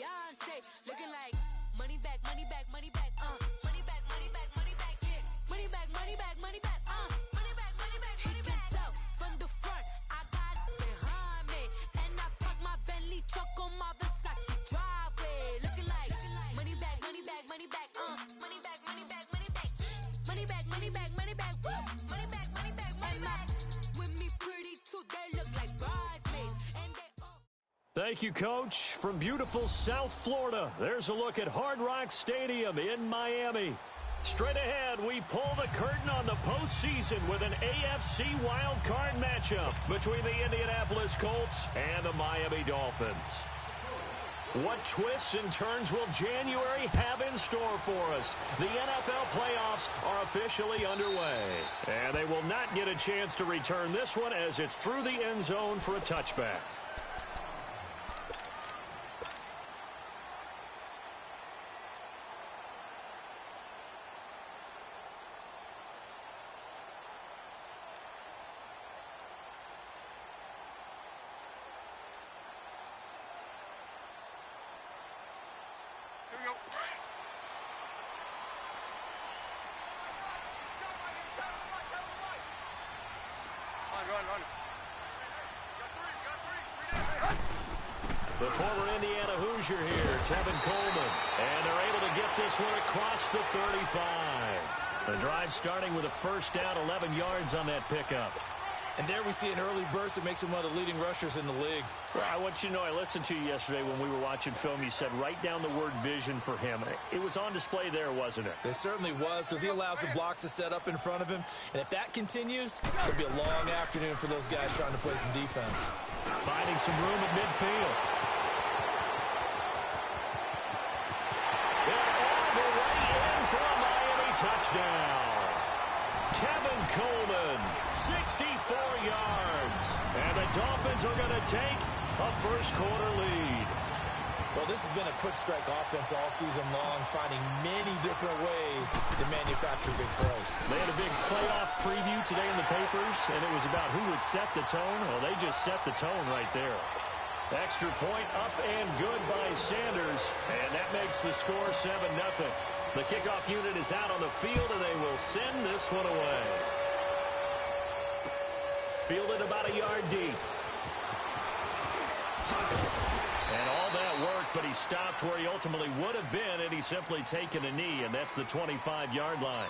Beyonce, looking like money back, money back, money back, money back, money back, money back, yeah, money back, money back, money back, money back, money back, money back. He can tell from the front, I got it behind me, and I park my Bentley truck on my Versace driveway, looking like money back, money back, money back, money back, money back, money back, money back, money back, money back, money back, money back, money back. With me pretty too, they look like bridesmaids, and they. Thank you, Coach. From beautiful South Florida, there's a look at Hard Rock Stadium in Miami. Straight ahead, we pull the curtain on the postseason with an AFC wildcard matchup between the Indianapolis Colts and the Miami Dolphins. What twists and turns will January have in store for us? The NFL playoffs are officially underway, and they will not get a chance to return this one as it's through the end zone for a touchback. The former Indiana Hoosier here, Tevin Coleman. And they're able to get this one across the 35. The drive starting with a first down, 11 yards on that pickup. And there we see an early burst that makes him one of the leading rushers in the league. Well, I want you to know, I listened to you yesterday when we were watching film. You said write down the word vision for him. It was on display there, wasn't it? It certainly was, because he allows the blocks to set up in front of him. And if that continues, it'll be a long afternoon for those guys trying to play some defense. Finding some room at midfield. And all the way in for a Miami touchdown. Tevin Coleman, 64 yards. And the Dolphins are going to take a first-quarter lead. Well, this has been a quick strike offense all season long, finding many different ways to manufacture big plays. They had a big playoff preview today in the papers, and it was about who would set the tone. Well, they just set the tone right there. Extra point up and good by Sanders, and that makes the score 7-0. The kickoff unit is out on the field, and they will send this one away. Fielded about a yard deep. And all that worked, but he stopped where he ultimately would have been had he simply taken a knee, and that's the 25-yard line.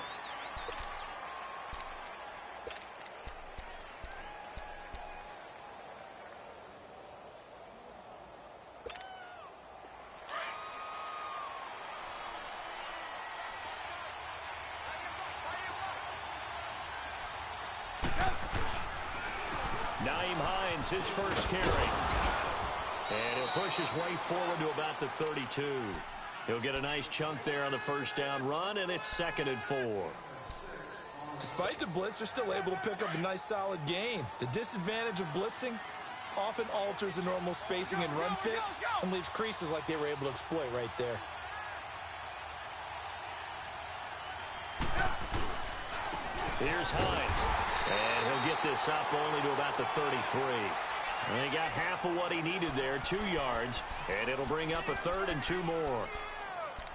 His first carry. And he'll push his way forward to about the 32. He'll get a nice chunk there on the first down run, and it's 2nd and 4. Despite the blitz, they're still able to pick up a nice solid gain. The disadvantage of blitzing often alters the normal spacing and run fits and leaves creases like they were able to exploit right there. Here's Hines. And he'll get this up only to about the 33. And he got half of what he needed there, 2 yards. And it'll bring up a 3rd and 2 more.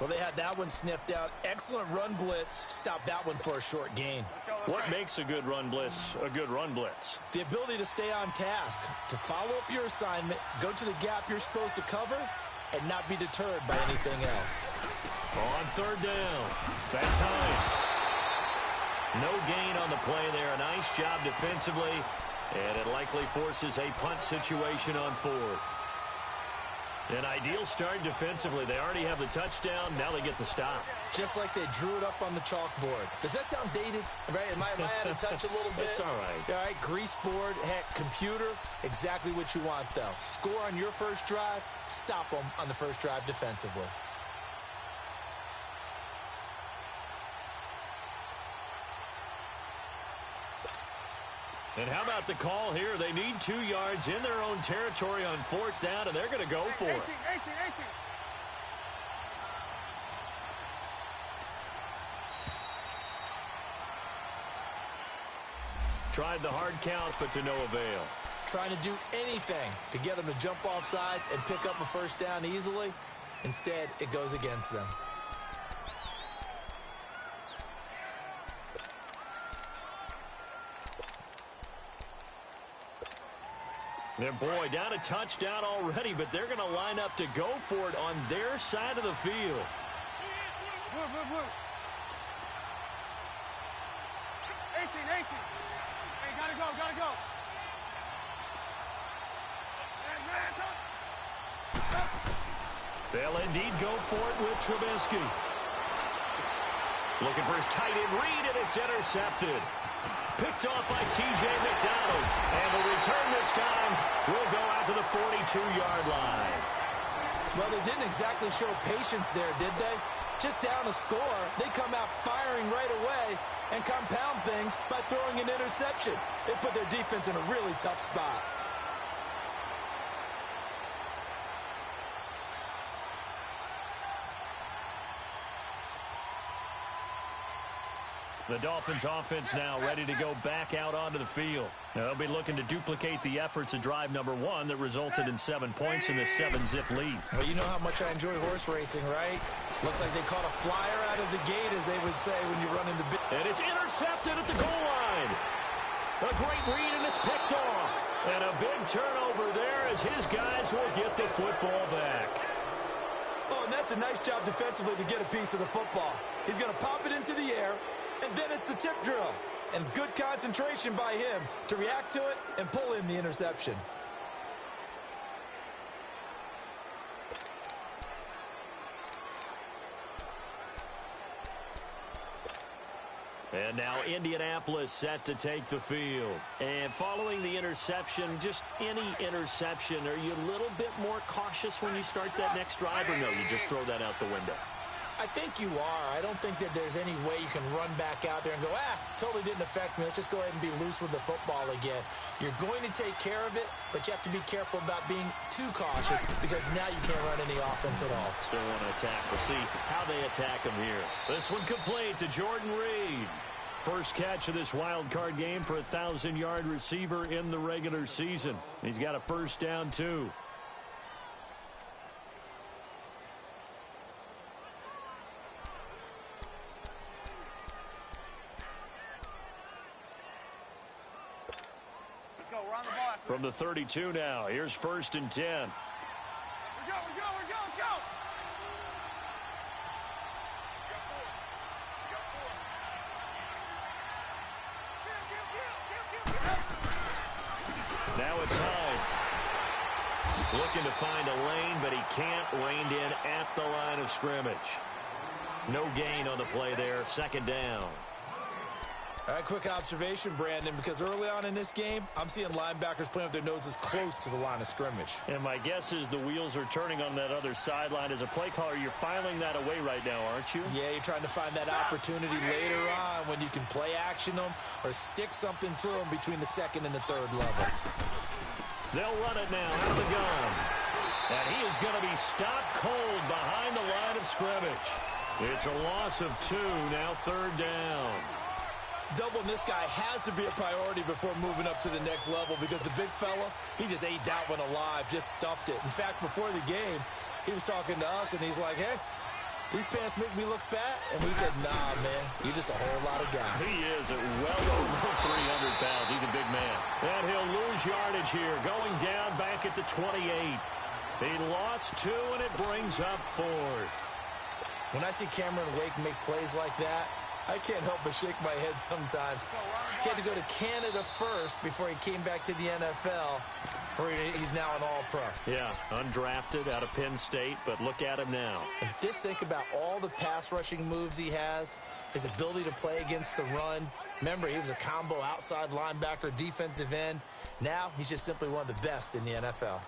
Well, they had that one sniffed out. Excellent run blitz. Stop that one for a short gain. What makes a good run blitz a good run blitz? The ability to stay on task, to follow up your assignment, go to the gap you're supposed to cover, and not be deterred by anything else. On 3rd down, that's Hines. No gain on the play there. A nice job defensively, and it likely forces a punt situation on 4th. An ideal start defensively. They already have the touchdown. Now they get the stop. Just like they drew it up on the chalkboard. Does that sound dated? Right? Am I out of touch a little bit? It's all right. All right, grease board, heck, computer, exactly what you want, though. Score on your first drive, stop them on the first drive defensively. And how about the call here? They need 2 yards in their own territory on 4th down, and they're going to go for it. Tried the hard count, but to no avail. Trying to do anything to get them to jump off sides and pick up a first down easily. Instead, it goes against them. And boy, down a touchdown already, but they're going to line up to go for it on their side of the field. Look. 18. Hey, gotta go. They'll indeed go for it with Trubisky. Looking for his tight end read, and it's intercepted. Picked off by T.J. McDonald. And the return this time will go out to the 42-yard line. Well, they didn't exactly show patience there, did they? Just down a score, they come out firing right away and compound things by throwing an interception. They put their defense in a really tough spot. The Dolphins offense now ready to go back out onto the field. Now, they'll be looking to duplicate the efforts of drive number 1 that resulted in 7 points in this 7-zip lead. Well, you know how much I enjoy horse racing, right? Looks like they caught a flyer out of the gate, as they would say when you run in the... And it's intercepted at the goal line. A great read, and it's picked off. And a big turnover there as his guys will get the football back. Oh, and that's a nice job defensively to get a piece of the football. He's going to pop it into the air, and then it's the tip drill. And good concentration by him to react to it and pull in the interception. And now Indianapolis set to take the field. And following the interception, just any interception, are you a little bit more cautious when you start that next drive, or no, you just throw that out the window? I think you are. I don't think that there's any way you can run back out there and go, totally didn't affect me. Let's just go ahead and be loose with the football again. You're going to take care of it, but you have to be careful about being too cautious because now you can't run any offense at all. Still want to attack. We'll see how they attack him here. This one complete to Jordan Reed. First catch of this wild card game for a 1,000-yard receiver in the regular season. He's got a first down, too. From the 32 now, here's 1st and 10. We're go. Now it's Hines. Looking to find a lane, but he can't. Reined in at the line of scrimmage. No gain on the play there. 2nd down. All right, quick observation, Brandon, because early on in this game, I'm seeing linebackers playing with their noses close to the line of scrimmage. And my guess is the wheels are turning on that other sideline. As a play caller, you're filing that away right now, aren't you? Yeah, you're trying to find that opportunity later on when you can play action them or stick something to them between the 2nd and the 3rd level. They'll run it now out of the gun. And he is going to be stopped cold behind the line of scrimmage. It's a loss of 2, now 3rd down. Doubling this guy has to be a priority before moving up to the next level because the big fella, he just ate that one alive, just stuffed it. In fact, before the game, he was talking to us, and he's like, hey, these pants make me look fat? And we said, nah, man, you're just a whole lot of guy. He is at well over 300 pounds. He's a big man. And he'll lose yardage here, going down back at the 28. He lost 2, and it brings up 4th. When I see Cameron Wake make plays like that, I can't help but shake my head sometimes. He had to go to Canada first before he came back to the NFL, where he's now an all-pro. Yeah, undrafted out of Penn State, but look at him now. And just think about all the pass-rushing moves he has, his ability to play against the run. Remember, he was a combo outside linebacker, defensive end. Now he's just simply one of the best in the NFL.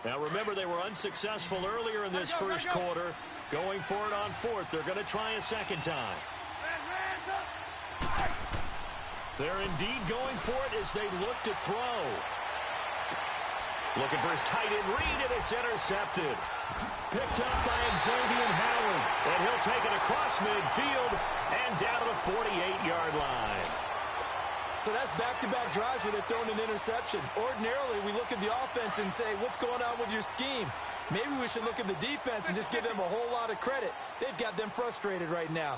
Now, remember, they were unsuccessful earlier in this first quarter. Going for it on 4th. They're going to try a 2nd time. They're indeed going for it as they look to throw. Looking for his tight end read, and it's intercepted. Picked up by Xavier Howard. And he'll take it across midfield and down to the 48-yard line. So that's back-to-back drives where they've thrown an interception. Ordinarily, we look at the offense and say, what's going on with your scheme? Maybe we should look at the defense and just give them a whole lot of credit. They've got them frustrated right now.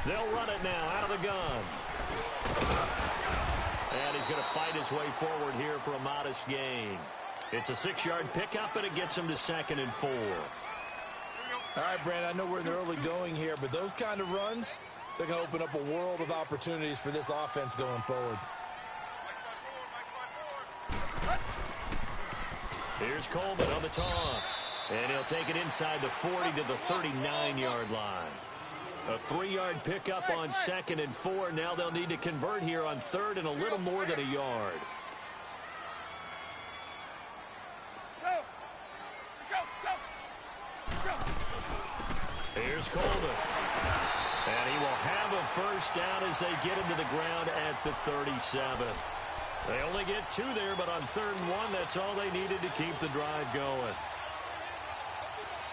They'll run it now out of the gun. And he's going to fight his way forward here for a modest gain. It's a 6-yard pickup, and it gets him to 2nd and 4. All right, Brandon, I know we're in the early going here, but those kind of runs, they're going to open up a world of opportunities for this offense going forward. Here's Coleman on the toss. And he'll take it inside the 40 to the 39-yard line. A 3-yard pickup on 2nd and 4. Now they'll need to convert here on 3rd and a little more than a yard. Here's Coleman. And he will have a first down as they get him to the ground at the 37. They only get 2 there, but on 3rd and 1, that's all they needed to keep the drive going.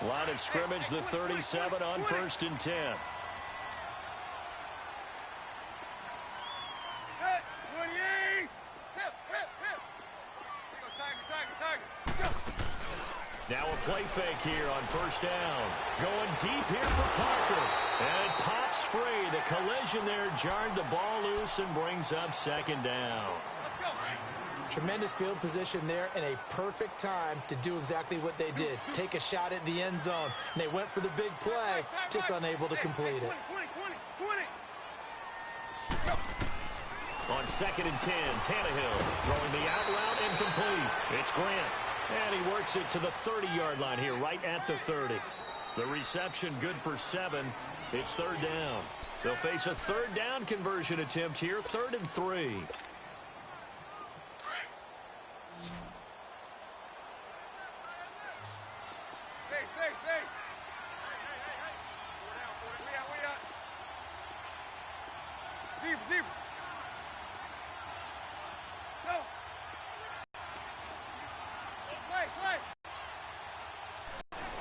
Line of scrimmage, the 37 on 1st and 10. Now a play fake here on 1st down. Going deep here for Parker. And it pops free. The collision there jarred the ball loose and brings up 2nd down. Tremendous field position there and a perfect time to do exactly what they did. Take a shot at the end zone. And they went for the big play, just unable to complete it. On 2nd and 10, Tannehill throwing the out route incomplete. It's Grant. And he works it to the 30-yard line here, right at the 30. The reception good for 7. It's 3rd down. They'll face a 3rd down conversion attempt here, 3rd and 3.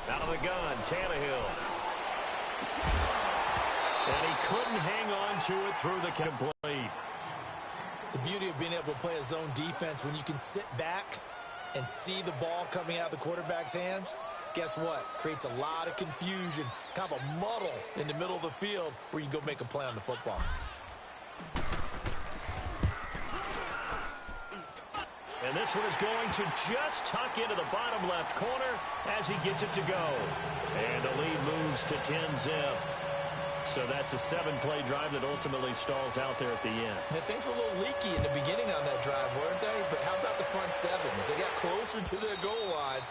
Out of the gun, Tannehill. And he couldn't hang on to it through the complete. The beauty of being able to play a zone defense when you can sit back and see the ball coming out of the quarterback's hands, guess what? Creates a lot of confusion, kind of a muddle in the middle of the field where you can go make a play on the football. And this one is going to just tuck into the bottom left corner as he gets it to go. And the lead moves to 10-zip. So that's a 7-play drive that ultimately stalls out there at the end. Yeah, things were a little leaky in the beginning on that drive, weren't they? But how about the front 7? As they got closer to their goal line,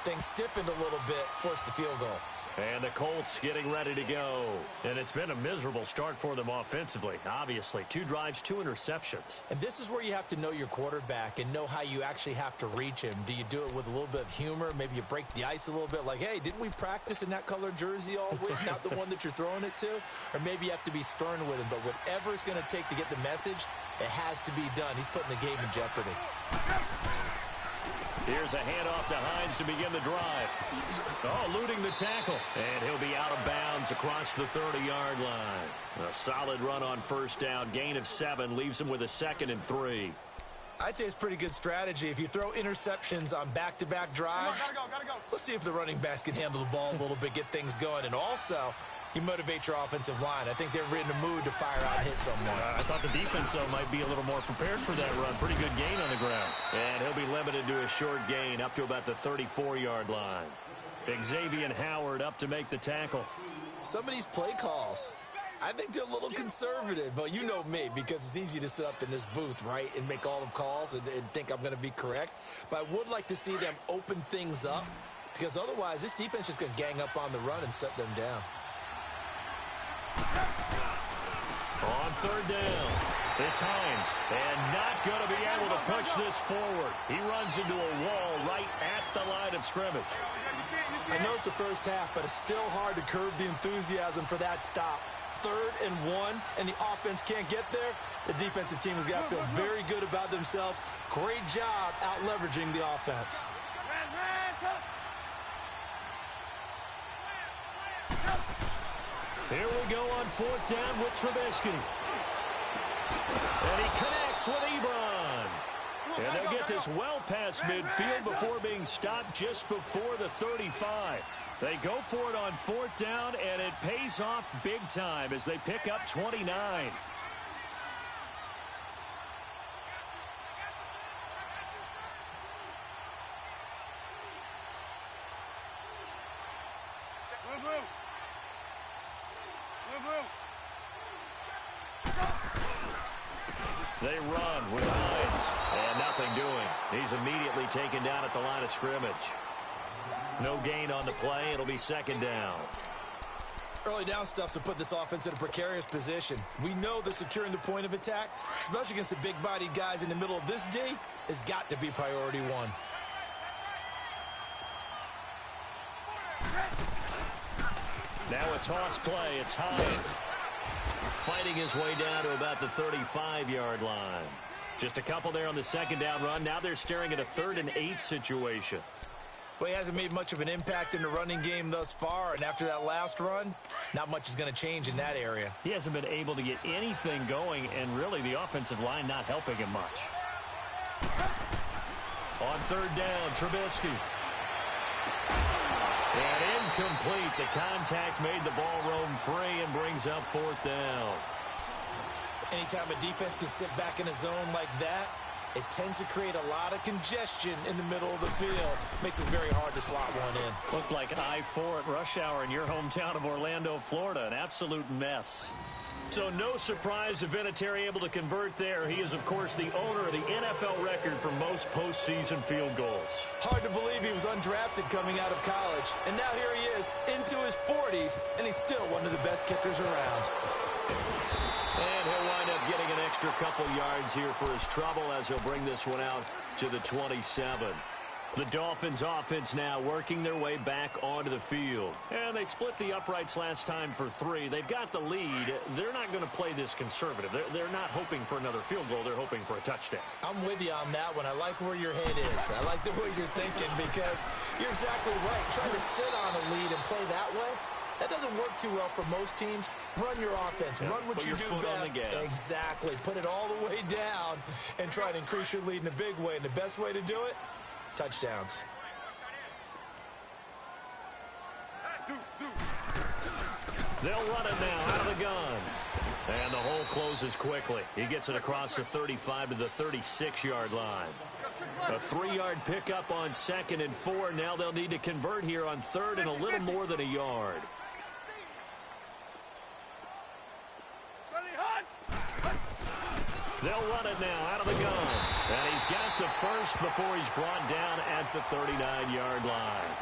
things stiffened a little bit, forced the field goal. And the Colts getting ready to go. And it's been a miserable start for them offensively, obviously. 2 drives, 2 interceptions. And this is where you have to know your quarterback and know how you actually have to reach him. Do you do it with a little bit of humor? Maybe you break the ice a little bit like, hey, didn't we practice in that colored jersey all week, not the one that you're throwing it to? Or maybe you have to be stern with him. But whatever it's going to take to get the message, it has to be done. He's putting the game in jeopardy. Here's a handoff to Hines to begin the drive. Oh, eluding the tackle. And he'll be out of bounds across the 30-yard line. A solid run on 1st down. Gain of 7 leaves him with a 2nd and 3. I'd say it's pretty good strategy. If you throw interceptions on back-to-back drives, Gotta go. let's see if the running backs can handle the ball a little bit, get things going. And also, you motivate your offensive line. I think they're in the mood to fire out and hit someone. I thought the defense, though, might be a little more prepared for that run. Pretty good gain on the ground. And he'll be limited to a short gain up to about the 34-yard line. Xavier Howard up to make the tackle. Some of these play calls, I think they're a little conservative. But you know me, because it's easy to sit up in this booth, right, and make all the calls and think I'm going to be correct. But I would like to see them open things up, because otherwise this defense is going to gang up on the run and shut them down. On 3rd down, it's Hines, and not going to be able to push this forward. He runs into a wall right at the line of scrimmage. I know it's the first half, but it's still hard to curb the enthusiasm for that stop. 3rd and 1, and the offense can't get there. The defensive team has got to feel very good about themselves. Great job out leveraging the offense. Here we go on 4th down with Trubisky. And he connects with Ebron. And they'll get this well past midfield before being stopped just before the 35. They go for it on 4th down, and it pays off big time as they pick up 29. They run with Hines, and nothing doing. He's immediately taken down at the line of scrimmage. No gain on the play. It'll be 2nd down. Early down stuffs will put this offense in a precarious position. We know that securing the point of attack, especially against the big-bodied guys in the middle of this D, has got to be priority one. Now a toss play. It's Hines. Fighting his way down to about the 35-yard line. Just a couple there on the 2nd down run. Now they're staring at a 3rd and 8 situation. Well, he hasn't made much of an impact in the running game thus far, and after that last run, not much is going to change in that area. He hasn't been able to get anything going, and really the offensive line not helping him much. On 3rd down, Trubisky. And incomplete. The contact made the ball roam free and brings up 4th down. Anytime a defense can sit back in a zone like that, it tends to create a lot of congestion in the middle of the field. Makes it very hard to slot one in. Looked like I-4 at rush hour in your hometown of Orlando, Florida. An absolute mess. So no surprise if Vinatieri able to convert there. He is, of course, the owner of the NFL record for most postseason field goals. Hard to believe he was undrafted coming out of college. And now here he is into his 40s, and he's still one of the best kickers around. And he'll wind up getting an extra couple yards here for his trouble as he'll bring this one out to the 27. The Dolphins offense now working their way back onto the field. And they split the uprights last time for 3. They've got the lead. They're not going to play this conservative. They're not hoping for another field goal. They're hoping for a touchdown. I'm with you on that one. I like where your head is. I like the way you're thinking because you're exactly right. Trying to sit on a lead and play that way, that doesn't work too well for most teams. Run your offense. Yeah, run what you do best. Exactly. Put it all the way down and try to increase your lead in a big way. And the best way to do it, touchdowns. They'll run it now out of the gun. And the hole closes quickly. He gets it across the 35 to the 36-yard line. A 3-yard pickup on 2nd and 4. Now they'll need to convert here on 3rd and a little more than a yard. They'll run it now out of the gun. And he's got the first before he's brought down at the 39-yard line.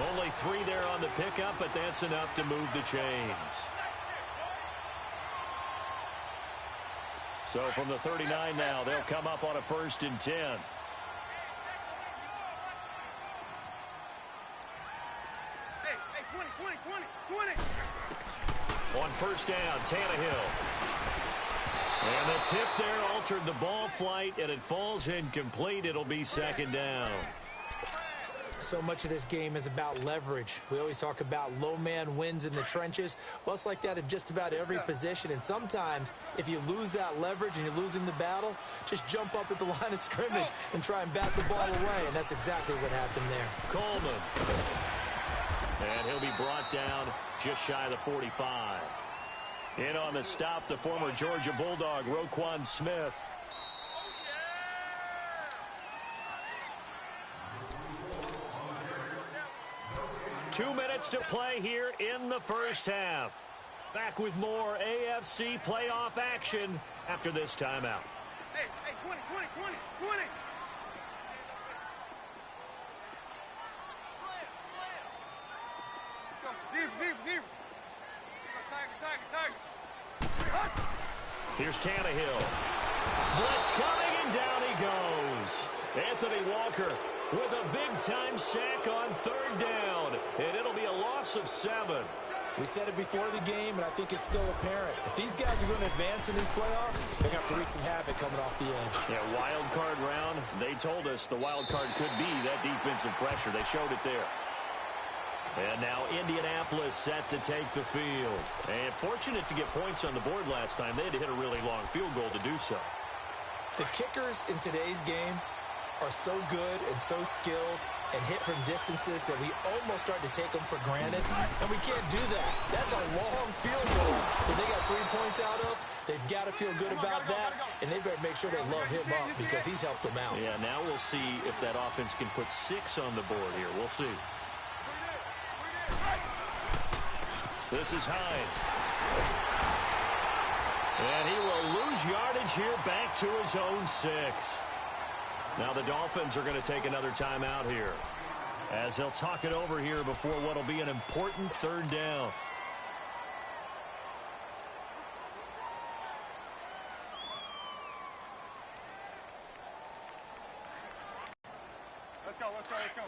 Only 3 there on the pickup, but that's enough to move the chains. So from the 39 now, they'll come up on a 1st and 10. Hey, 20. On 1st down, Tannehill. And the tip there altered the ball flight, and it falls incomplete. It'll be 2nd down. So much of this game is about leverage. We always talk about low man wins in the trenches. Well, it's like that in just about every position. And sometimes, if you lose that leverage and you're losing the battle, just jump up at the line of scrimmage and try and bat the ball away. And that's exactly what happened there. Coleman. And he'll be brought down just shy of the 45. In on the stop, the former Georgia Bulldog, Roquan Smith. Two minutes to play here in the first half. Back with more AFC playoff action after this timeout. Hey, 20. Zero. Tiger. Here's Tannehill. Blitz coming, and down he goes. Anthony Walker with a big-time sack on 3rd down, and it'll be a loss of 7. We said it before the game, and I think it's still apparent. If these guys are going to advance in these playoffs, they're going to have to wreak some havoc coming off the edge. Yeah, wild card round. They told us the wild card could be that defensive pressure. They showed it there. And now Indianapolis set to take the field. And fortunate to get points on the board last time. They had to hit a really long field goal to do so. The kickers in today's game are so good and so skilled and hit from distances that we almost start to take them for granted. And we can't do that. That's a long field goal that they got 3 points out of. They've got to feel good about that, and they better make sure they love him up because he's helped them out. Yeah, now we'll see if that offense can put 6 on the board here. We'll see. This is Hines. And he will lose yardage here back to his own 6. Now the Dolphins are going to take another timeout here as they'll talk it over here before what will be an important 3rd down. Let's go, let's go, let's go.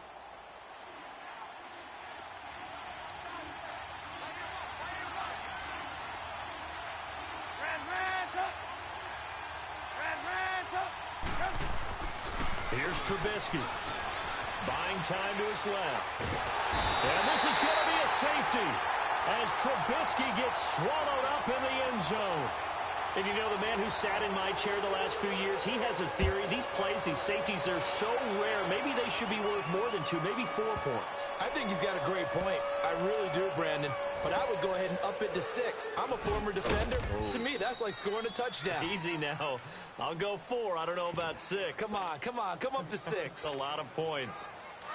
Here's Trubisky. Buying time to his left. And this is going to be a safety as Trubisky gets swallowed up in the end zone. And you know, the man who sat in my chair the last few years, he has a theory. These plays, these safeties, they're so rare. Maybe they should be worth more than 2, maybe 4 points. I think he's got a great point. I really do, Brandon. But I would go ahead and up it to 6. I'm a former defender. Ooh. To me, that's like scoring a touchdown. Easy now. I'll go 4. I don't know about 6. Come on, come on. Come up to 6. A lot of points.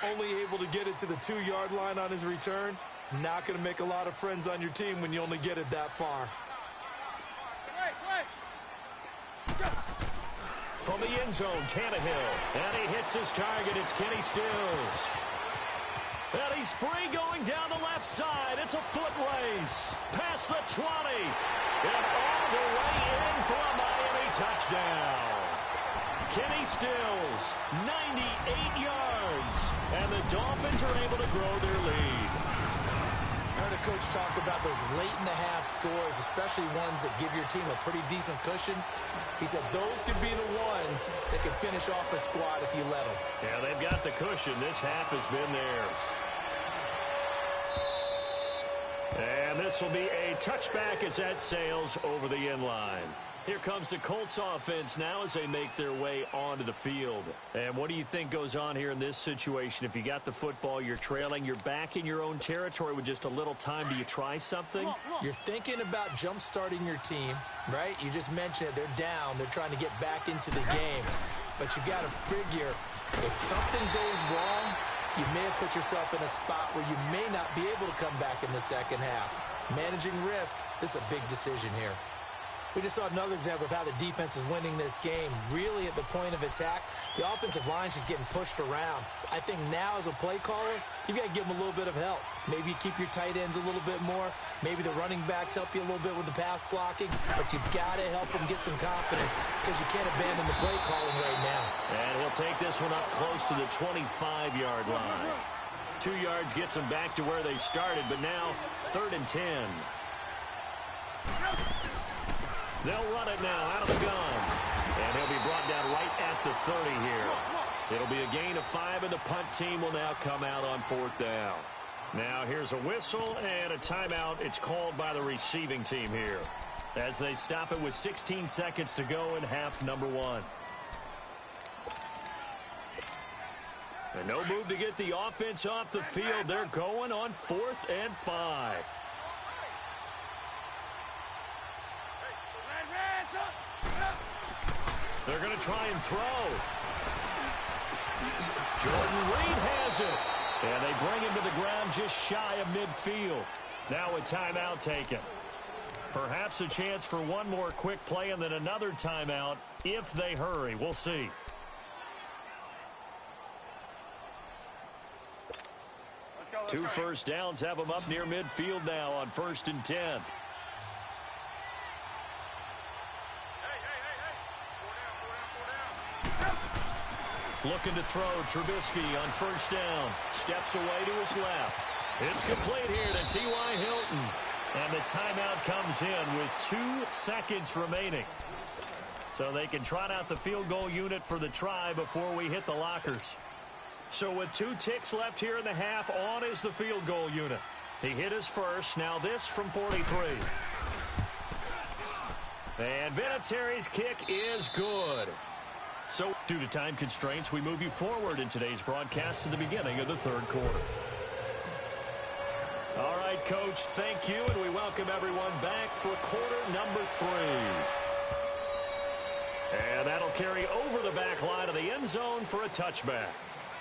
Only able to get it to the 2-yard line on his return. Not going to make a lot of friends on your team when you only get it that far. From the end zone, Tannehill. And he hits his target. It's Kenny Stills. And he's free going down the left side. It's a foot race. Past the 20. And all the way in for a Miami touchdown. Kenny Stills, 98 yards. And the Dolphins are able to grow their lead. I heard a coach talk about those late-in-the-half scores, especially ones that give your team a pretty decent cushion. He said those could be the ones that could finish off a squad if you let them. Yeah, they've got the cushion. This half has been theirs. And this will be a touchback as that sails over the end line. Here comes the Colts offense now as they make their way onto the field. And what do you think goes on here in this situation? If you got the football, you're trailing, you're back in your own territory with just a little time. Do you try something? You're thinking about jump-starting your team, right? You just mentioned it. They're down. They're trying to get back into the game. But you got to figure if something goes wrong, you may have put yourself in a spot where you may not be able to come back in the second half. Managing risk, this is a big decision here. We just saw another example of how the defense is winning this game. Really at the point of attack, the offensive line's just getting pushed around. I think now as a play caller, you've got to give them a little bit of help. Maybe you keep your tight ends a little bit more. Maybe the running backs help you a little bit with the pass blocking. But you've got to help them get some confidence because you can't abandon the play calling right now. And he'll take this one up close to the 25-yard line. 2 yards gets them back to where they started, but now 3rd and 10. They'll run it now out of the gun. And he'll be brought down right at the 30 here. It'll be a gain of 5, and the punt team will now come out on 4th down. Now here's a whistle and a timeout. It's called by the receiving team here as they stop it with 16 seconds to go in half number 1. And no move to get the offense off the field. They're going on 4th and 5. They're going to try and throw. Jordan Reed has it. And they bring him to the ground just shy of midfield. Now a timeout taken. Perhaps a chance for one more quick play and then another timeout if they hurry. We'll see. Let's go. 2 first downs have them up near midfield now on 1st and 10. Looking to throw. Trubisky on 1st down. Steps away to his left. It's complete here to T.Y. Hilton. And the timeout comes in with 2 seconds remaining. So they can trot out the field goal unit for the try before we hit the lockers. So with 2 ticks left here in the half, on is the field goal unit. He hit his first. Now this from 43. And Vinatieri's kick is good. So due to time constraints, we move you forward in today's broadcast to the beginning of the third quarter. All right, Coach, thank you, and we welcome everyone back for quarter number 3. And that'll carry over the back line of the end zone for a touchback.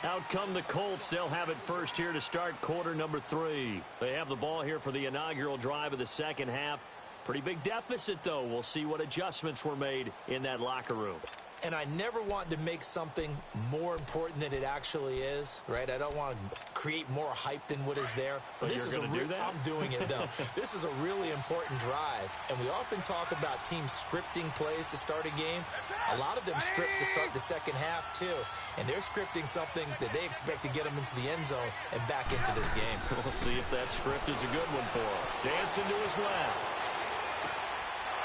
Out come the Colts. They'll have it first here to start quarter number 3. They have the ball here for the inaugural drive of the second half. Pretty big deficit, though. We'll see what adjustments were made in that locker room. And I never want to make something more important than it actually is, right? I don't want to create more hype than what is there. But this you're going to do that? I'm doing it, though. This is a really important drive. And we often talk about teams scripting plays to start a game. A lot of them script to start the second half, too. And they're scripting something that they expect to get them into the end zone and back into this game. We'll see if that script is a good one for him. Dancing to his left.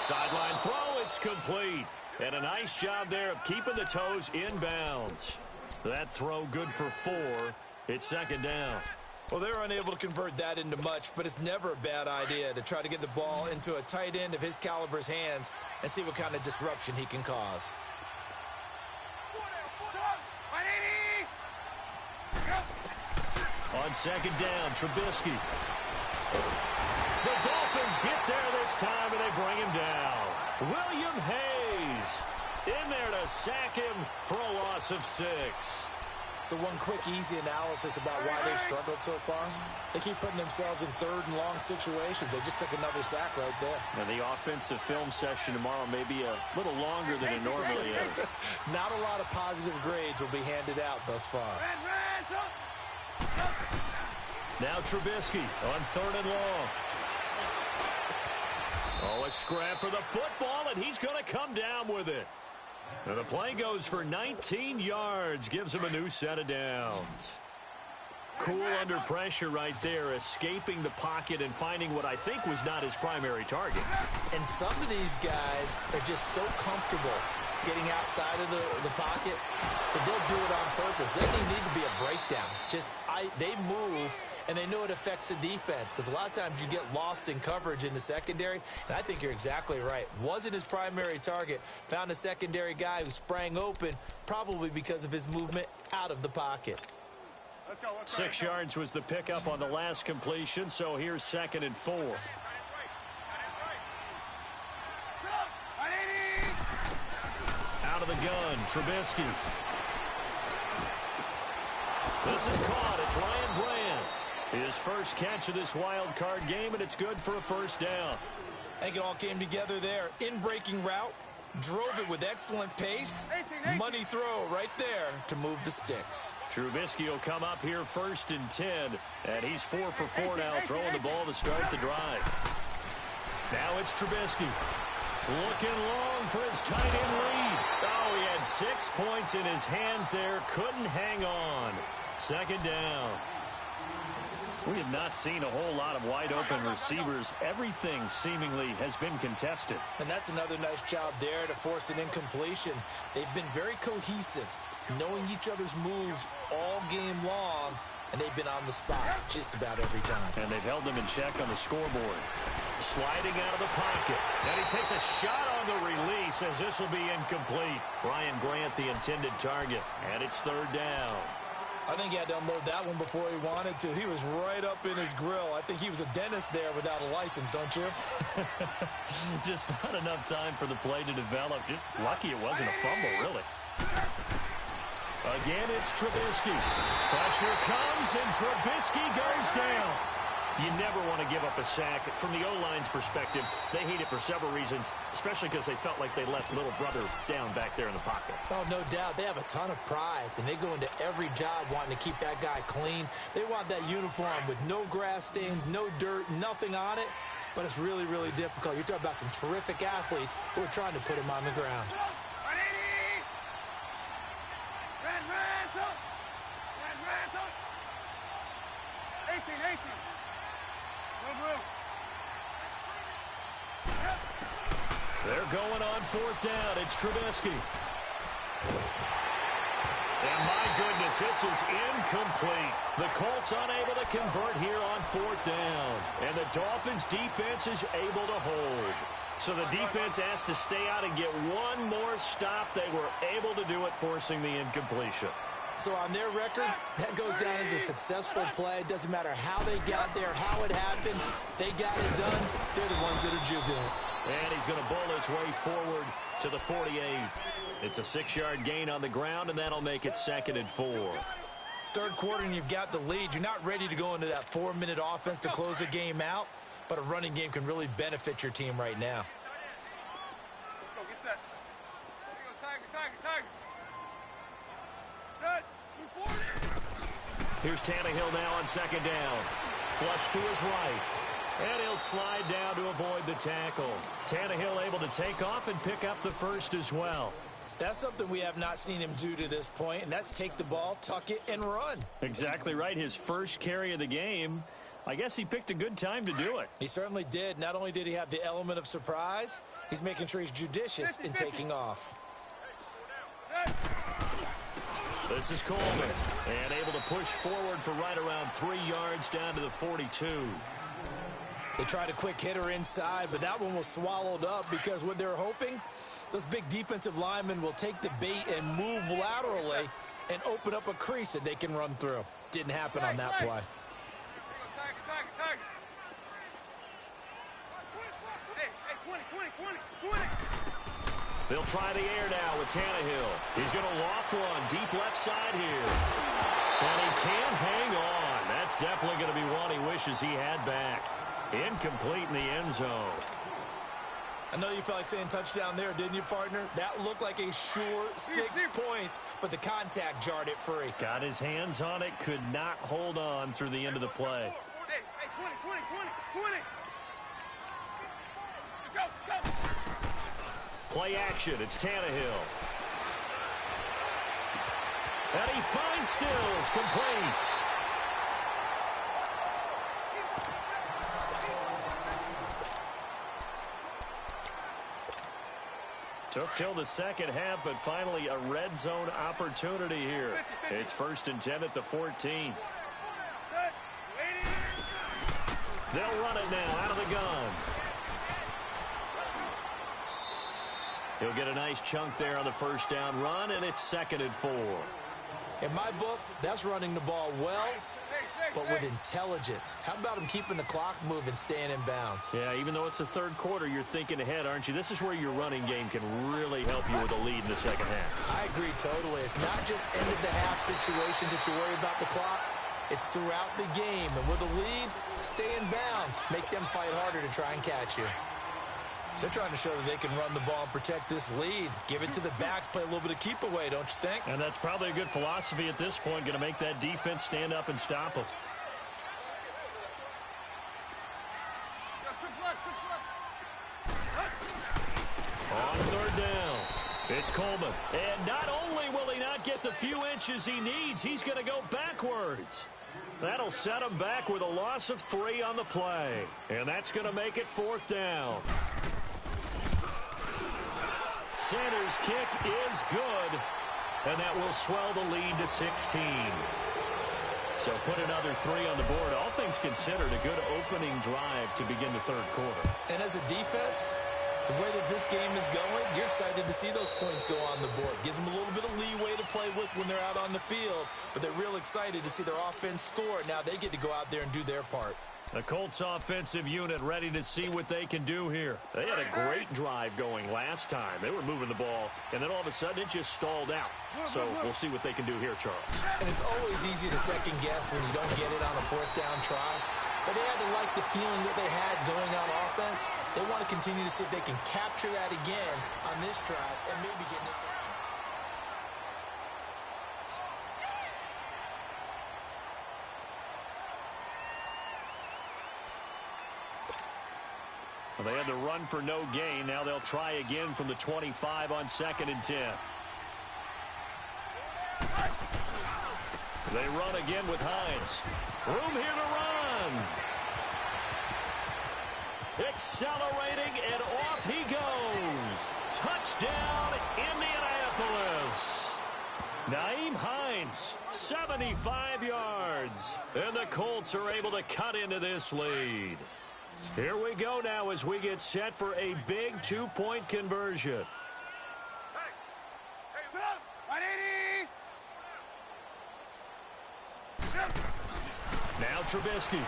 Sideline throw, it's complete. And a nice job there of keeping the toes in bounds. That throw good for 4. It's second down. Well, they were unable to convert that into much, but it's never a bad idea to try to get the ball into a tight end of his caliber's hands and see what kind of disruption he can cause. On second down, Trubisky. The Dolphins get there this time, and they bring him down. William Hayes in there to sack him for a loss of 6. So one quick, easy analysis about why they've struggled so far. They keep putting themselves in third and long situations. They just took another sack right there. Now, the offensive film session tomorrow may be a little longer than it normally is. Not a lot of positive grades will be handed out thus far. Now Trubisky on third and long. Oh, a scrap for the football, and he's going to come down with it. And the play goes for 19 yards, gives him a new set of downs. Cool under pressure right there, escaping the pocket and finding what I think was not his primary target. And some of these guys are just so comfortable getting outside of the pocket that they'll do it on purpose. There doesn't need to be a breakdown. They move, and they know it affects the defense because a lot of times you get lost in coverage in the secondary, and I think you're exactly right. Wasn't his primary target. Found a secondary guy who sprang open, probably because of his movement out of the pocket. 6 yards was the pickup on the last completion, so here's second and 4. Out of the gun, Trubisky. This is caught. It's Ryan Bland. His first catch of this wild card game, and it's good for a first down. I think it all came together there. In-breaking route, drove it with excellent pace. Money throw right there to move the sticks. Trubisky will come up here first and 10, and he's 4 for 4 now, throwing the ball to start the drive. Now it's Trubisky. Looking long for his tight end lead. Oh, he had 6 points in his hands there. Couldn't hang on. Second down. We have not seen a whole lot of wide-open receivers. Everything seemingly has been contested. And that's another nice job there to force an incompletion. They've been very cohesive, knowing each other's moves all game long, and they've been on the spot just about every time. And they've held them in check on the scoreboard. Sliding out of the pocket. And he takes a shot on the release as this will be incomplete. Ryan Grant, the intended target. And it's third down. I think he had to unload that one before he wanted to. He was right up in his grill. I think he was a dentist there without a license, don't you? Just not enough time for the play to develop. Just lucky it wasn't a fumble, really. Again, it's Trubisky. Pressure comes, and Trubisky goes down. You never want to give up a sack. From the O-line's perspective, they hate it for several reasons, especially because they felt like they let little brother down back there in the pocket. Oh, no doubt. They have a ton of pride, and they go into every job wanting to keep that guy clean. They want that uniform with no grass stains, no dirt, nothing on it, but it's really, really difficult. You're talking about some terrific athletes who are trying to put him on the ground. They're going on fourth down. It's Trubisky. And my goodness, This is incomplete. The Colts unable to convert here on 4th down. And the Dolphins defense is able to hold. So the defense has to stay out and get one more stop. They were able to do it, forcing the incompletion. So on their record, that goes down as a successful play. It doesn't matter how they got there, how it happened. They got it done. They're the ones that are jubilant. And he's going to bowl his way forward to the 48. It's a 6-yard gain on the ground, and that'll make it 2nd and 4. Third quarter, and you've got the lead. You're not ready to go into that 4-minute offense to close the game out, but a running game can really benefit your team right now. Let's go. Get set. Here we go. Tiger. Set. Move forward. Here's Tannehill now on 2nd down. Flush to his right. And he'll slide down to avoid the tackle. Tannehill able to take off and pick up the first as well. That's something we have not seen him do to this point, and that's take the ball, tuck it, and run. Exactly right. His first carry of the game. I guess he picked a good time to do it. He certainly did. Not only did he have the element of surprise, he's making sure he's judicious in taking off. This is Coleman, and able to push forward for right around 3 yards down to the 42. They tried a quick hitter inside, but that one was swallowed up because what they're hoping, those big defensive linemen will take the bait and move laterally and open up a crease that they can run through. Didn't happen on that play. Tiger. Hey, 20. They'll try the air now with Tannehill. He's going to loft one deep left side here. And he can't hang on. That's definitely going to be one he wishes he had back. Incomplete in the end zone. I know you felt like saying touchdown there, didn't you, partner? That looked like a sure 6 points, but the contact jarred it free. Got his hands on it, could not hold on through the end of the play. Hey, 20. Go. Play action, it's Tannehill. And he finds Stills, complete. Took till the second half, but finally a red zone opportunity here. It's 1st and 10 at the 14. They'll run it now out of the gun. He'll get a nice chunk there on the 1st down run, and it's 2nd and 4. In my book, that's running the ball well, but with intelligence. How about him keeping the clock moving, staying in bounds? Yeah, even though it's the 3rd quarter, you're thinking ahead, aren't you? This is where your running game can really help you with a lead in the 2nd half. I agree totally. It's not just end-of-the-half situations that you worry about the clock. It's throughout the game. And with a lead, stay in bounds. Make them fight harder to try and catch you. They're trying to show that they can run the ball and protect this lead. Give it to the backs, play a little bit of keep away, don't you think? And that's probably a good philosophy at this point, going to make that defense stand up and stop them. On 3rd down, it's Coleman. And not only will he not get the few inches he needs, he's going to go backwards. That'll set him back with a loss of 3 on the play. And that's going to make it 4th down. Sanders' kick is good, and that will swell the lead to 16. So put another 3 on the board. All things considered, a good opening drive to begin the 3rd quarter. And as a defense, the way that this game is going, you're excited to see those points go on the board. Gives them a little bit of leeway to play with when they're out on the field, but they're real excited to see their offense score. Now they get to go out there and do their part. The Colts offensive unit ready to see what they can do here. They had a great drive going last time. They were moving the ball, and then all of a sudden it just stalled out. So we'll see what they can do here, Charles. And it's always easy to second guess when you don't get it on a 4th down try. But they had to like the feeling that they had going on offense. They want to continue to see if they can capture that again on this drive and maybe get this. Well, they had to run for no gain. Now they'll try again from the 25 on 2nd and 10. They run again with Hines. Room here to run. Accelerating, and off he goes. Touchdown, Indianapolis. Nyheim Hines, 75 yards. And the Colts are able to cut into this lead. Here we go now as we get set for a big two-point conversion. Now Trubisky.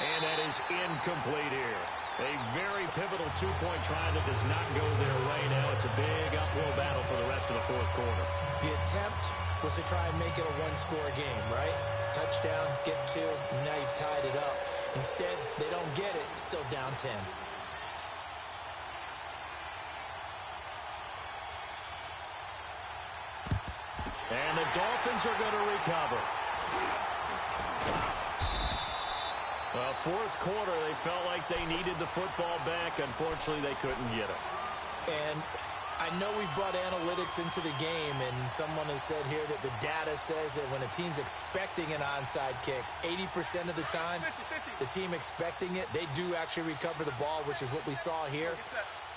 And that is incomplete here. A very pivotal two-point try that does not go their way. Now it's a big uphill battle for the rest of the fourth quarter. The attempt was to try and make it a one-score game, right? Touchdown, get two, and now you've tied it up. Instead, they don't get it, still down 10. And the Dolphins are going to recover. Well, fourth quarter, they felt like they needed the football back. Unfortunately, they couldn't get it. And I know we brought analytics into the game, and someone has said here that the data says that when a team's expecting an onside kick, 80% of the time, the team expecting it, they do actually recover the ball, which is what we saw here.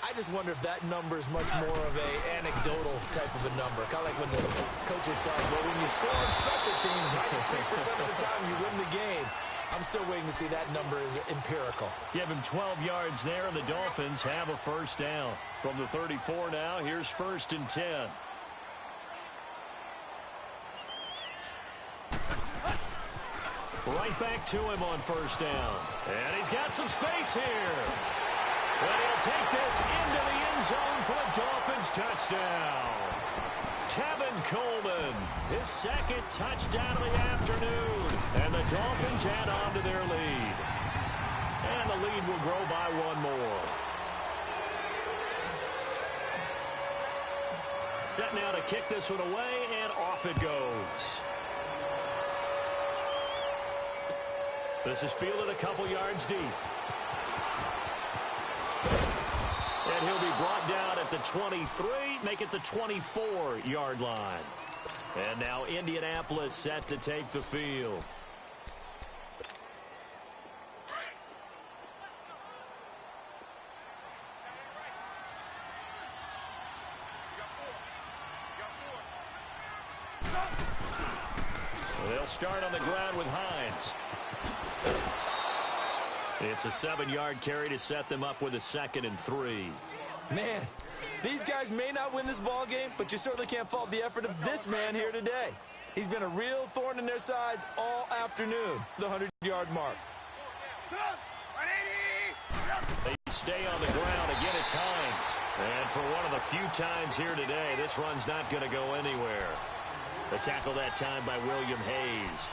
I just wonder if that number is much more of a anecdotal type of a number. Kind of like when the coaches tell us, well, when you score on special teams, 93% of the time you win the game. I'm still waiting to see that number is empirical. Give him 12 yards there, and the Dolphins have a first down. From the 34 now, here's 1st and 10. Right back to him on first down. And he's got some space here. And he'll take this into the end zone for a Dolphins touchdown. Tevin Coleman, his second touchdown of the afternoon. And the Dolphins add on to their lead. And the lead will grow by one more. Set now to kick this one away, and off it goes. This is fielded a couple yards deep. And he'll be brought down at the 23, make it the 24-yard line. And now Indianapolis set to take the field. They'll start on the ground with Hines. It's a 7-yard carry to set them up with a 2nd and 3. Man, these guys may not win this ball game, but you certainly can't fault the effort of this man here today. He's been a real thorn in their sides all afternoon, the 100-yard mark. They stay on the ground. Again, it's Hines. And for one of the few times here today, this run's not going to go anywhere. The tackle that time by William Hayes.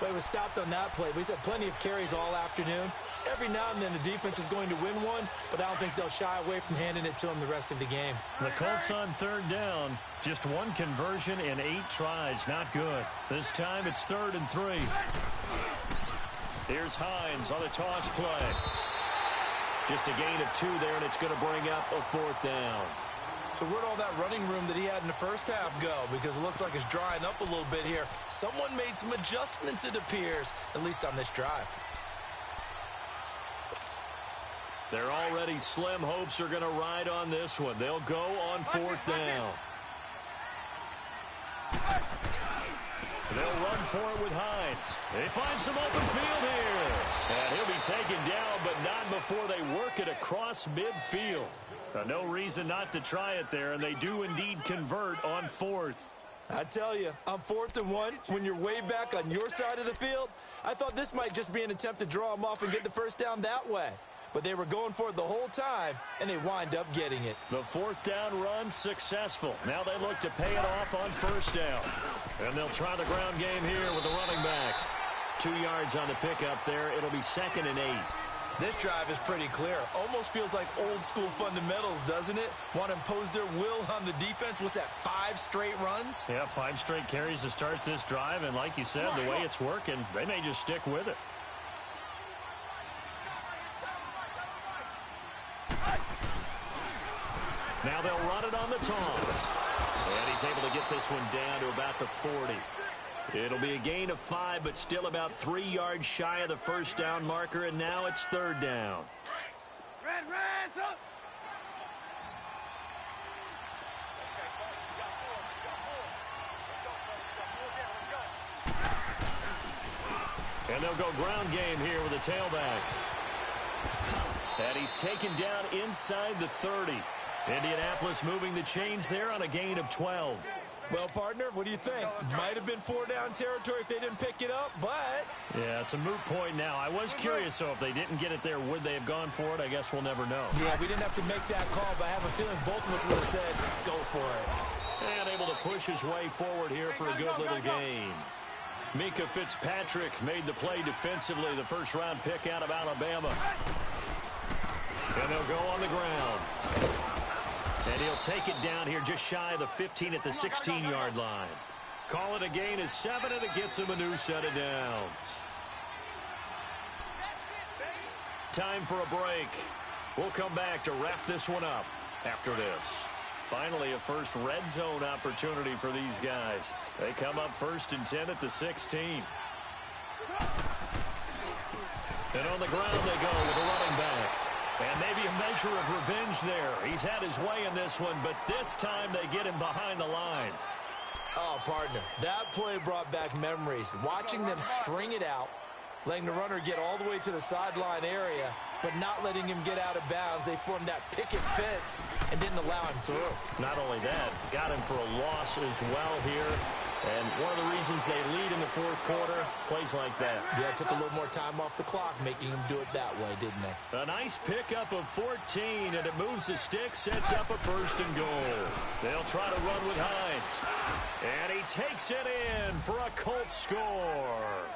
But it was stopped on that play. But he's had plenty of carries all afternoon. Every now and then the defense is going to win one, but I don't think they'll shy away from handing it to him the rest of the game. The Colts on 3rd down. Just one conversion in 8 tries. Not good. This time it's 3rd and 3. Here's Hines on the toss play. Just a gain of 2 there, and it's going to bring up a 4th down. So where'd all that running room that he had in the first half go? Because it looks like it's drying up a little bit here. Someone made some adjustments, it appears, at least on this drive. Their already slim hopes are going to ride on this one. They'll go on 4th down. They'll run for it with Hines. They find some open field here. And he'll be taken down, but not before they work it across midfield. No reason not to try it there, and they do indeed convert on 4th. I tell you, on 4th and 1, when you're way back on your side of the field, I thought this might just be an attempt to draw them off and get the first down that way. But they were going for it the whole time, and they wind up getting it. The 4th down run successful. Now they look to pay it off on 1st down. And they'll try the ground game here with the running back. 2 yards on the pickup there. It'll be 2nd and 8. This drive is pretty clear. Almost feels like old school fundamentals, doesn't it? Want to impose their will on the defense. What's that, 5 straight runs? Yeah, 5 straight carries to start this drive. And like you said, the way it's working, they may just stick with it. Now they'll run it on the toss. And he's able to get this one down to about the 40. It'll be a gain of 5, but still about 3 yards shy of the first down marker, and now it's 3rd down. And they'll go ground game here with a tailback. And he's taken down inside the 30. Indianapolis moving the chains there on a gain of 12. Well, partner, what do you think? Might have been 4-down territory if they didn't pick it up, but... Yeah, it's a moot point now. I was curious, so if they didn't get it there, would they have gone for it? I guess we'll never know. Yeah, we didn't have to make that call, but I have a feeling both of us would have said, go for it. And able to push his way forward here for a good little gain. Mika Fitzpatrick made the play defensively, the first-round pick out of Alabama. And they'll go on the ground. And he'll take it down here just shy of the 15 at the 16-yard line. Call it a gain of 7, and it gets him a new set of downs. Time for a break. We'll come back to wrap this one up after this. Finally, a first red zone opportunity for these guys. They come up 1st and 10 at the 16. And on the ground they go with a running back. And maybe a measure of revenge there. He's had his way in this one, but this time they get him behind the line. Oh, partner, that play brought back memories. Watching them string it out, letting the runner get all the way to the sideline area, but not letting him get out of bounds. They formed that picket fence and didn't allow him through. Not only that, got him for a loss as well here. And one of the reasons they lead in the 4th quarter, plays like that. Yeah, took a little more time off the clock, making him do it that way, didn't they? A nice pickup of 14, and it moves the stick, sets up a 1st and goal. They'll try to run with Hines. And he takes it in for a Colts score.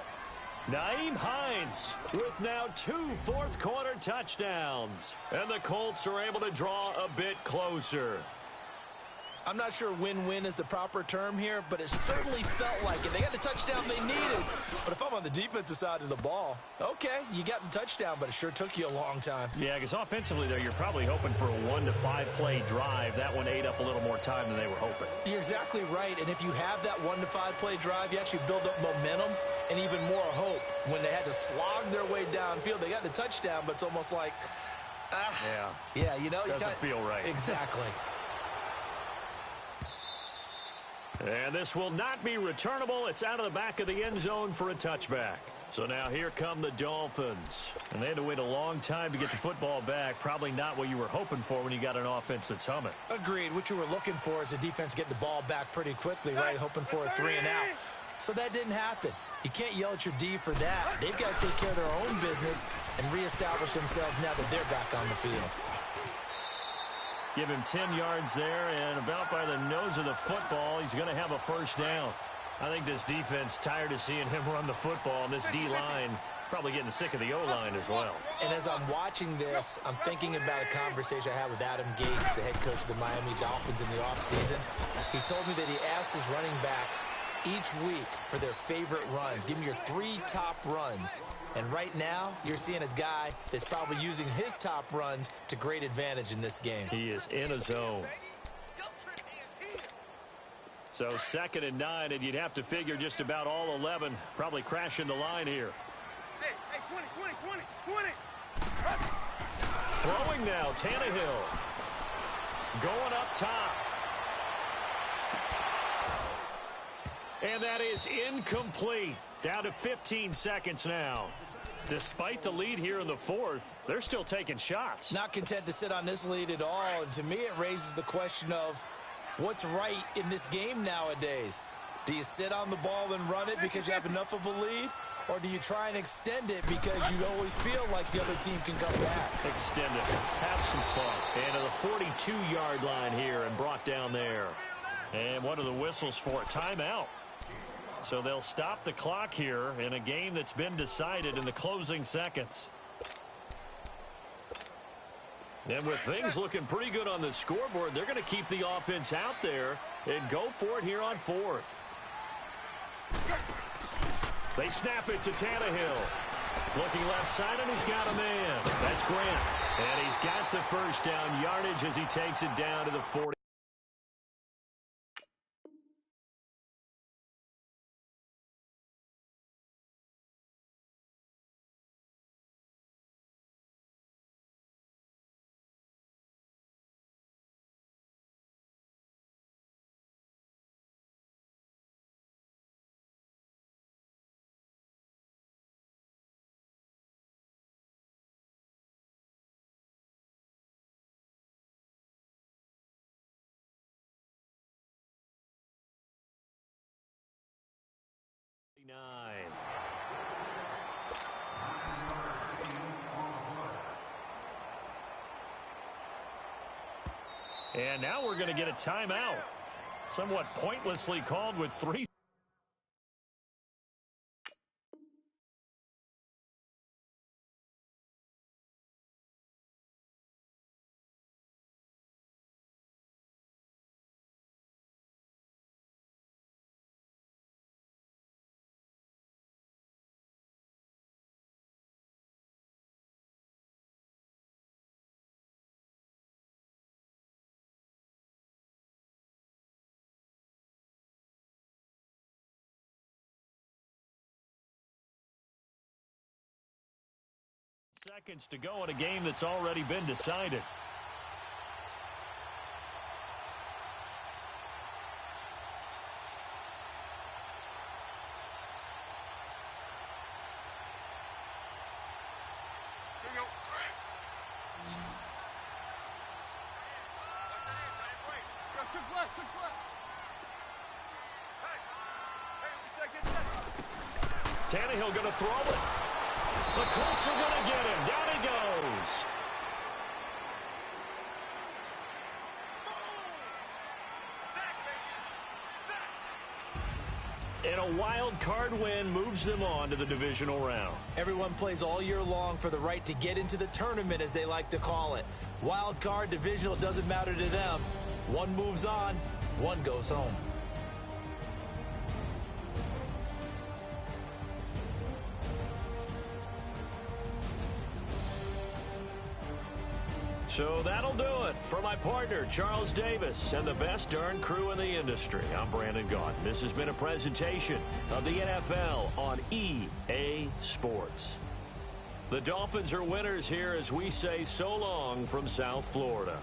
Nyheim Hines with now 2 fourth-quarter touchdowns. And the Colts are able to draw a bit closer. I'm not sure win-win is the proper term here, but it certainly felt like it. They got the touchdown they needed. But if I'm on the defensive side of the ball, okay, you got the touchdown, but it sure took you a long time. Yeah, because offensively, though, you're probably hoping for a 1 to 5 play drive. That one ate up a little more time than they were hoping. You're exactly right, and if you have that 1 to 5 play drive, you actually build up momentum and even more hope. When they had to slog their way downfield, they got the touchdown, but it's almost like, yeah, you know. Doesn't feel right. Exactly. And this will not be returnable. It's out of the back of the end zone for a touchback. So now here come the Dolphins. And they had to wait a long time to get the football back. Probably not what you were hoping for when you got an offense that's humming. Agreed. What you were looking for is the defense getting the ball back pretty quickly, right? Hoping for a 3 and out. So that didn't happen. You can't yell at your D for that. They've got to take care of their own business and reestablish themselves now that they're back on the field. Give him 10 yards there, and about by the nose of the football, he's going to have a 1st down. I think this defense tired of seeing him run the football, and this D-line probably getting sick of the O-line as well. And as I'm watching this, I'm thinking about a conversation I had with Adam Gase, the head coach of the Miami Dolphins in the offseason. He told me that he asked his running backs each week for their favorite runs. Give me your 3 top runs. And right now, you're seeing a guy that's probably using his top runs to great advantage in this game. He is in a zone. So 2nd and 9, and you'd have to figure just about all 11 probably crashing the line here. Hey, 20. Throwing now, Tannehill. Going up top. And that is incomplete. Down to 15 seconds now. Despite the lead here in the 4th, they're still taking shots. Not content to sit on this lead at all. And to me, it raises the question of what's right in this game nowadays. Do you sit on the ball and run it because you have enough of a lead? Or do you try and extend it because you always feel like the other team can come back? Extend it. Have some fun. And to the 42-yard line here and brought down there. And what are the whistles for? Timeout. So they'll stop the clock here in a game that's been decided in the closing seconds. And with things looking pretty good on the scoreboard, they're going to keep the offense out there and go for it here on 4th. They snap it to Tannehill. Looking left side, and he's got a man. That's Grant. And he's got the 1st down yardage as he takes it down to the 40. And now we're going to get a timeout. Somewhat pointlessly called with 3. Seconds to go in a game that's already been decided. Here we go. Go, trick left, trick left. Tannehill going to throw it. The Colts are going to get him. Down he goes. And a wild card win moves them on to the divisional round. Everyone plays all year long for the right to get into the tournament, as they like to call it. Wild card, divisional, doesn't matter to them. One moves on, one goes home. So that'll do it. For my partner, Charles Davis, and the best darn crew in the industry, I'm Brandon Gaudin. This has been a presentation of the NFL on EA Sports. The Dolphins are winners here as we say so long from South Florida.